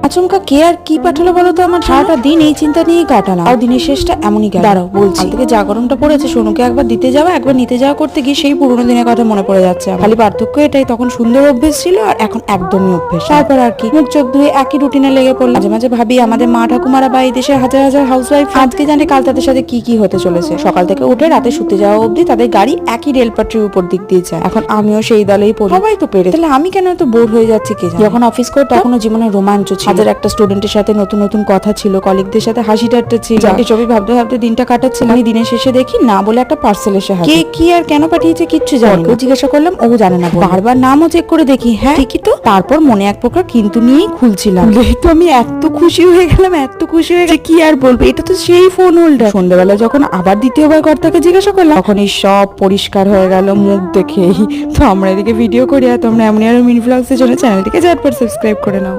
আচমকা কে আর কি পাঠালো বলো তো? আমার সারাটা দিন এই চিন্তা নিয়েই কাটালাম, আর দিনের শেষটা এমনই গেল। দাঁড়াও বলছি, থেকে যা গরমটা পড়েছে, সোনুকে একবার দিতে যাওয়া একবার নিতে যাওয়া করতে গিয়ে সেই পুরোনো দিনের কথা মনে পড়ে যাচ্ছে। খালি পার্থক্য এটাই, তখন সুন্দর অভ্যেস ছিল আর এখন একদমই অভ্যেস। তারপর আর কি, মুখ চোখ ধুয়ে একই রুটিনে লেগে পড়লাম। মাঝে মাঝে ভাবি আমাদের মা ঠাকুমারা বা এই দেশের হাজার হাজার হাউসওয়াইফ আজকে জানে কাল তাদের সাথে কি কি হতে চলেছে। সকাল থেকে উঠে রাতে শুতে যাওয়া অবধি তাদের গাড়ি একই রেলপাত্রির উপর দিক দিয়ে যায়। এখন আমিও সেই দলেই পড়ি। সবাই তো পেরে, তাহলে আমি কেন এত বোর হয়ে যাচ্ছি কে জানে। যখন অফিস করে তখনও জীবনে রোমাঞ্চ ছিল, হাজার একটা স্টুডেন্টের সাথে নতুন নতুন কথা ছিল, কলিগদের সাথে হাসি ঠাট্টা ছিল, এসবই ভাবতে ভাবতে দিনটা কাটাচ্ছিলাম। আমি দিনের শেষে দেখি না বলে একটা পার্সেল এসে হাতে। কে কি আর কেন পাঠিয়েছে কিচ্ছু জানি না। জিজ্ঞাসা করলাম, ও জানে না। বারবার নামও চেক করে দেখি, হ্যাঁ ঠিকই তো। তারপর মনে এক প্রকার কিন্তু নিয়েই খুলছিলাম, তো আমি এত খুশি হয়ে গেলাম, এত খুশি হয়ে গেলাম কি আর বলবো। এটা তো সেই ফোন হোল্ডার। সন্ধ্যাবেলা যখন আবার দ্বিতীয়বার কর্তাকে জিজ্ঞাসা করলাম, তখন এই সব পরিষ্কার হয়ে গেল মুখ দেখেই। তো আমরা এদিকে ভিডিও করি আর তোমরা এমনি আরো মিনি ব্লগসের জন্য চ্যানেলটিকে ঝটপট সাবস্ক্রাইব করে নাও।